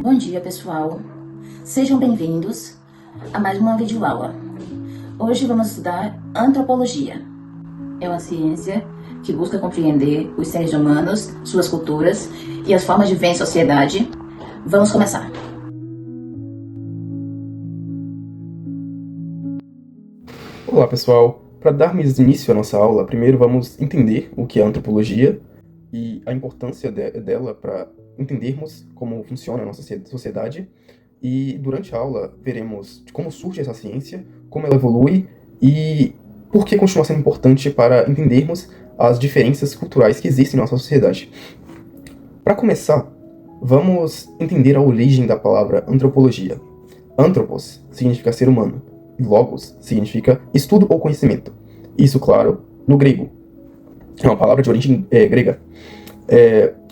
Bom dia, pessoal. Sejam bem-vindos a mais uma videoaula. Hoje vamos estudar antropologia. É uma ciência que busca compreender os seres humanos, suas culturas e as formas de viver em sociedade. Vamos começar. Olá, pessoal. Para darmos início à nossa aula, primeiro vamos entender o que é a antropologia e a importância dela para entendermos como funciona a nossa sociedade. E durante a aula veremos como surge essa ciência, como ela evolui e por que continua sendo importante para entendermos as diferenças culturais que existem na nossa sociedade. Para começar, vamos entender a origem da palavra antropologia. Anthropos significa ser humano. Logos significa estudo ou conhecimento. Isso, claro, no grego. É uma palavra de origem grega.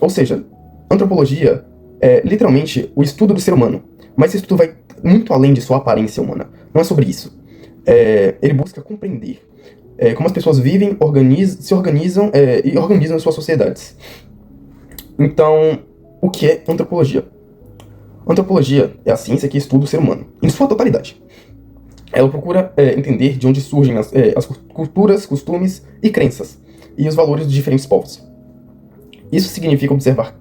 Ou seja, antropologia é literalmente o estudo do ser humano. Mas esse estudo vai muito além de sua aparência humana. Não é sobre isso. Ele busca compreender como as pessoas vivem, se organizam e organizam as suas sociedades. Então, o que é antropologia? Antropologia é a ciência que estuda o ser humano, em sua totalidade. Ela procura entender de onde surgem as culturas, costumes e crenças, e os valores dos diferentes povos. Isso significa observar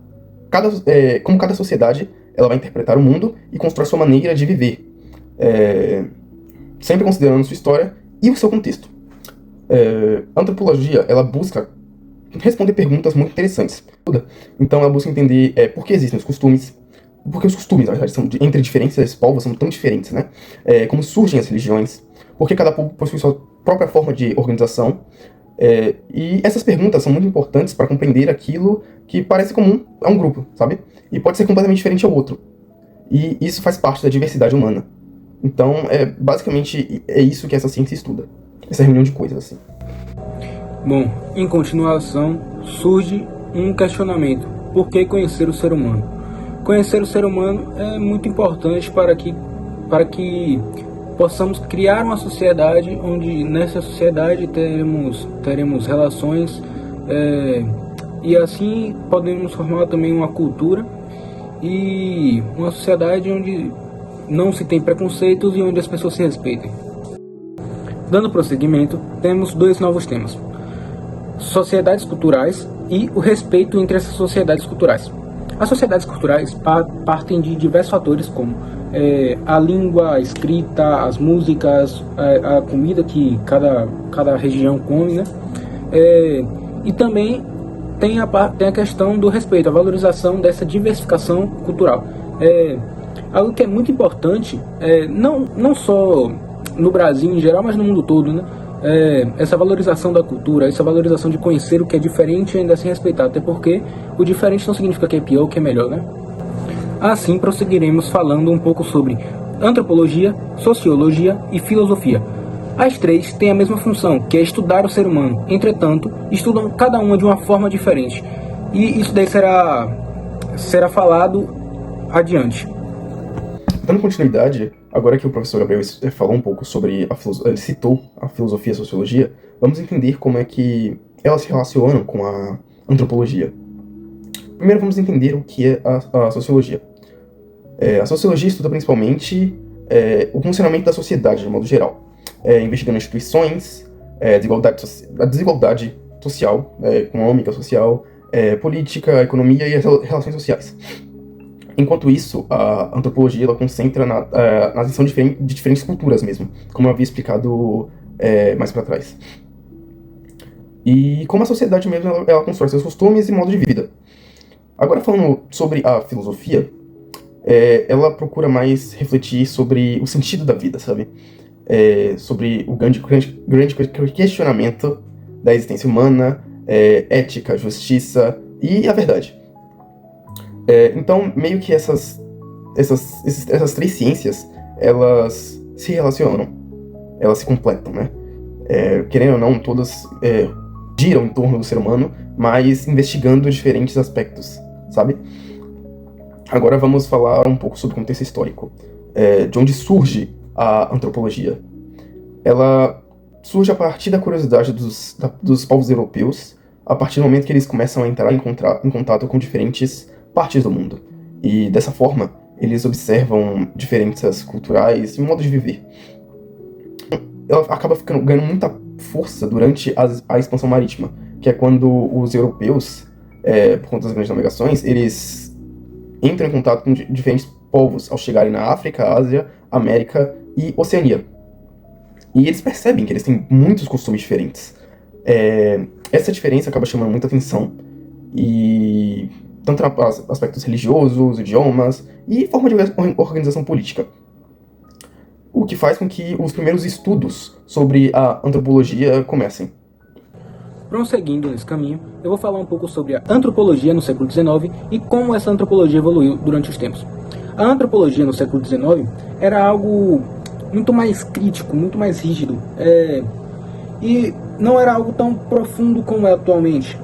como cada sociedade ela vai interpretar o mundo e constrói sua maneira de viver, sempre considerando sua história e o seu contexto. A antropologia ela busca responder perguntas muito interessantes. Então ela busca entender por que existem os costumes, porque os costumes, na verdade, entre diferentes povos são tão diferentes, né? Como surgem as religiões, porque cada povo possui sua própria forma de organização. E essas perguntas são muito importantes para compreender aquilo que parece comum a um grupo, sabe? E pode ser completamente diferente ao outro. E isso faz parte da diversidade humana. Então, basicamente, é isso que essa ciência estuda. Essa reunião de coisas, assim. Bom, em continuação, surge um questionamento. Por que conhecer o ser humano? Conhecer o ser humano é muito importante para que possamos criar uma sociedade onde nessa sociedade teremos relações e assim podemos formar também uma cultura e uma sociedade onde não se tem preconceitos e onde as pessoas se respeitem. Dando prosseguimento, temos dois novos temas: sociedades culturais e o respeito entre essas sociedades culturais. As sociedades culturais partem de diversos fatores como a língua, a escrita, as músicas, a comida que cada região come, né? E também tem a questão do respeito, a valorização dessa diversificação cultural. Algo que é muito importante, não só no Brasil em geral, mas no mundo todo, né? Essa valorização da cultura, essa valorização de conhecer o que é diferente e ainda assim respeitar, até porque o diferente não significa que é pior ou que é melhor, né? Assim, prosseguiremos falando um pouco sobre antropologia, sociologia e filosofia. As três têm a mesma função, que é estudar o ser humano. Entretanto, estudam cada uma de uma forma diferente. E isso daí será falado adiante. Dando continuidade, agora que o professor Gabriel falou um pouco sobre ele citou a filosofia e a sociologia, vamos entender como é que elas se relacionam com a antropologia. Primeiro vamos entender o que é a sociologia. A sociologia estuda principalmente o funcionamento da sociedade, de modo geral, investigando instituições, a desigualdade social, econômica, social, política, economia e as relações sociais. Enquanto isso, a antropologia ela concentra na visão de diferentes culturas mesmo, como eu havia explicado mais para trás. E como a sociedade mesmo ela constrói seus costumes e modo de vida. Agora falando sobre a filosofia, ela procura mais refletir sobre o sentido da vida, sabe? Sobre o grande questionamento da existência humana, ética, justiça e a verdade. Então, meio que essas três ciências, elas se relacionam, elas se completam, né? Querendo ou não, todas giram em torno do ser humano, mas investigando diferentes aspectos, sabe? Agora vamos falar um pouco sobre o contexto histórico, de onde surge a antropologia. Ela surge a partir da curiosidade dos povos europeus, a partir do momento que eles começam a entrar em contato com diferentes partes do mundo. E dessa forma, eles observam diferenças culturais e modos de viver. Ela acaba ganhando muita força durante a expansão marítima, que é quando os europeus, por conta das grandes navegações, eles entram em contato com diferentes povos ao chegarem na África, Ásia, América e Oceania. E eles percebem que eles têm muitos costumes diferentes. Essa diferença acaba chamando muita atenção, e tanto nos aspectos religiosos, idiomas e forma de organização política. O que faz com que os primeiros estudos sobre a antropologia comecem. Prosseguindo nesse caminho, eu vou falar um pouco sobre a antropologia no século XIX e como essa antropologia evoluiu durante os tempos. A antropologia no século XIX era algo muito mais crítico, muito mais rígido, e não era algo tão profundo como é atualmente.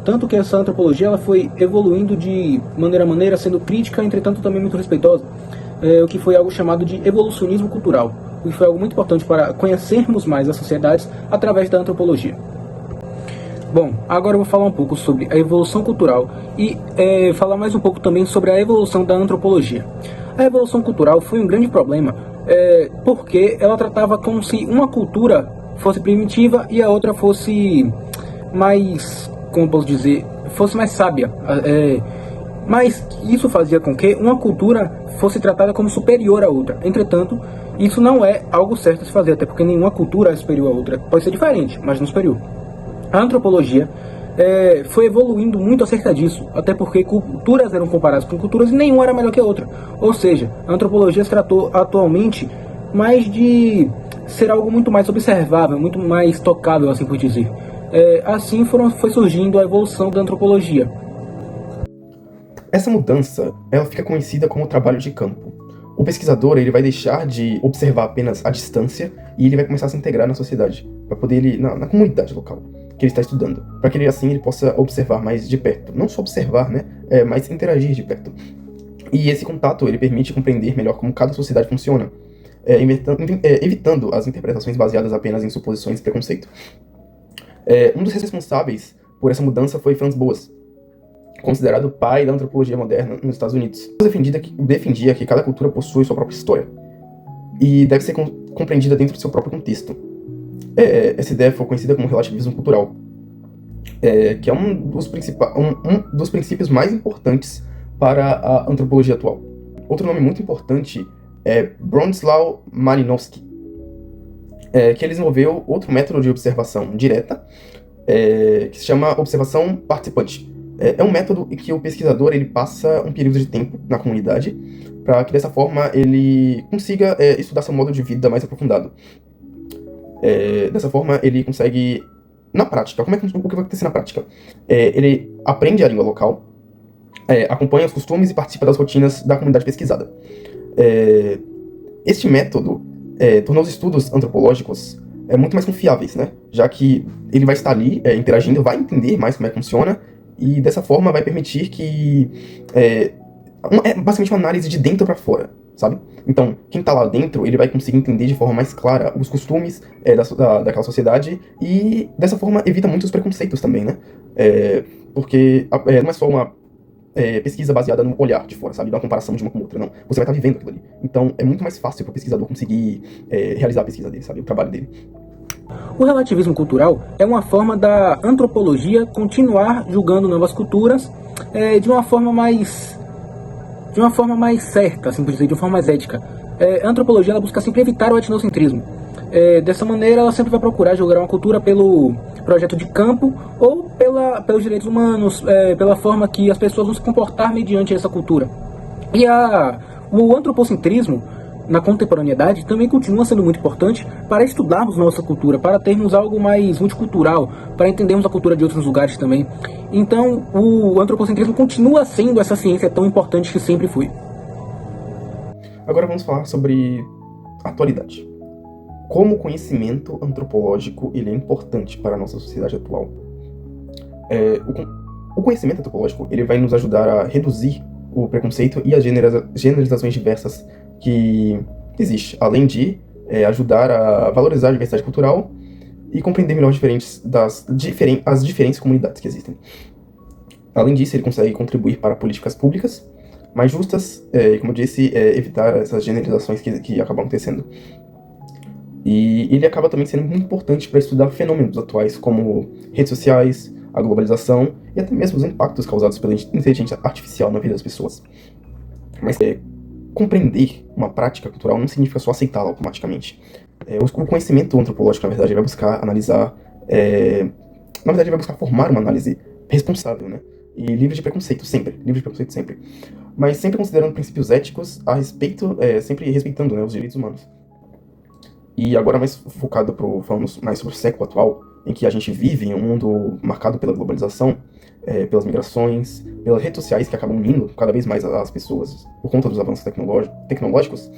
Tanto que essa antropologia ela foi evoluindo de maneira a maneira, sendo crítica, entretanto também muito respeitosa, o que foi algo chamado de evolucionismo cultural, o que foi algo muito importante para conhecermos mais as sociedades através da antropologia. Bom, agora eu vou falar um pouco sobre a evolução cultural e falar mais um pouco também sobre a evolução da antropologia. A evolução cultural foi um grande problema, porque ela tratava como se uma cultura fosse primitiva e a outra fosse mais, como posso dizer, fosse mais sábia. Mas isso fazia com que uma cultura fosse tratada como superior à outra. Entretanto, isso não é algo certo a se fazer, até porque nenhuma cultura é superior à outra. Pode ser diferente, mas não superior. A antropologia foi evoluindo muito acerca disso, até porque culturas eram comparadas com culturas e nenhuma era melhor que a outra. Ou seja, a antropologia se tratou atualmente mais de ser algo muito mais observável, muito mais tocável, assim por dizer. Assim foi surgindo a evolução da antropologia. Essa mudança, ela fica conhecida como trabalho de campo. O pesquisador ele vai deixar de observar apenas a distância e ele vai começar a se integrar na sociedade, para poder ir na comunidade local que ele está estudando, para que ele possa observar mais de perto. Não só observar, né, mas interagir de perto. E esse contato ele permite compreender melhor como cada sociedade funciona, evitando as interpretações baseadas apenas em suposições e preconceito. Um dos responsáveis por essa mudança foi Franz Boas, considerado o pai da antropologia moderna nos Estados Unidos. Defendia que cada cultura possui sua própria história e deve ser compreendida dentro do seu próprio contexto. Essa ideia foi conhecida como relativismo cultural, que é um dos princípios mais importantes para a antropologia atual. Outro nome muito importante é Bronislaw Malinowski, que ele desenvolveu outro método de observação direta, que se chama observação participante. É um método em que o pesquisador ele passa um período de tempo na comunidade para que dessa forma ele consiga estudar seu modo de vida mais aprofundado. Dessa forma ele consegue, na prática, o que vai acontecer na prática? Ele aprende a língua local, acompanha os costumes e participa das rotinas da comunidade pesquisada. Este método tornou os estudos antropológicos muito mais confiáveis, né? Já que ele vai estar ali interagindo, vai entender mais como é que funciona, e dessa forma vai permitir que basicamente uma análise de dentro para fora, sabe? Então, quem tá lá dentro, ele vai conseguir entender de forma mais clara os costumes daquela sociedade, e dessa forma evita muitos preconceitos também, né? Porque não é só uma pesquisa baseada no olhar de fora, sabe? Uma comparação de uma com outra, não. Você vai estar vivendo aquilo ali. Então, é muito mais fácil para o pesquisador conseguir realizar a pesquisa dele, sabe? O trabalho dele. O relativismo cultural é uma forma da antropologia continuar julgando novas culturas de uma forma mais certa, assim por dizer, de uma forma mais ética. A antropologia ela busca sempre evitar o etnocentrismo. Dessa maneira, ela sempre vai procurar julgar uma cultura pelo projeto de campo ou pelos direitos humanos, pela forma que as pessoas vão se comportar mediante essa cultura. E o antropocentrismo, na contemporaneidade, também continua sendo muito importante para estudarmos nossa cultura, para termos algo mais multicultural, para entendermos a cultura de outros lugares também. Então, o antropocentrismo continua sendo essa ciência tão importante que sempre foi. Agora vamos falar sobre atualidade. Como o conhecimento antropológico ele é importante para a nossa sociedade atual. O conhecimento antropológico ele vai nos ajudar a reduzir o preconceito e as generalizações diversas que existe, além de ajudar a valorizar a diversidade cultural e compreender melhor as diferentes comunidades que existem. Além disso, ele consegue contribuir para políticas públicas mais justas, e como eu disse, evitar essas generalizações que acabam acontecendo. E ele acaba também sendo muito importante para estudar fenômenos atuais, como redes sociais, a globalização e até mesmo os impactos causados pela inteligência artificial na vida das pessoas. Mas compreender uma prática cultural não significa só aceitá-la automaticamente. O conhecimento antropológico, na verdade, vai buscar analisar, na verdade, vai buscar formar uma análise responsável, né? E livre de preconceito, sempre. Livre de preconceito, sempre. Mas sempre considerando princípios éticos a respeito, sempre respeitando, né, os direitos humanos. E agora mais focado falando mais sobre o século atual, em que a gente vive em um mundo marcado pela globalização, pelas migrações, pelas redes sociais que acabam unindo cada vez mais as pessoas por conta dos avanços tecnológicos,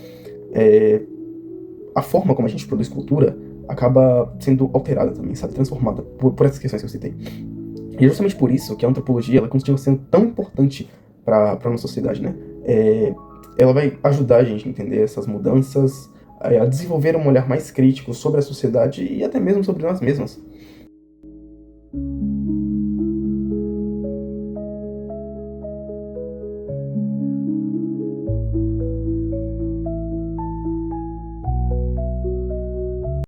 a forma como a gente produz cultura acaba sendo alterada também, sabe? Transformada por essas questões que eu citei. E é justamente por isso que a antropologia ela continua sendo tão importante para a nossa sociedade, né? Ela vai ajudar a gente a entender essas mudanças, a desenvolver um olhar mais crítico sobre a sociedade e até mesmo sobre nós mesmos.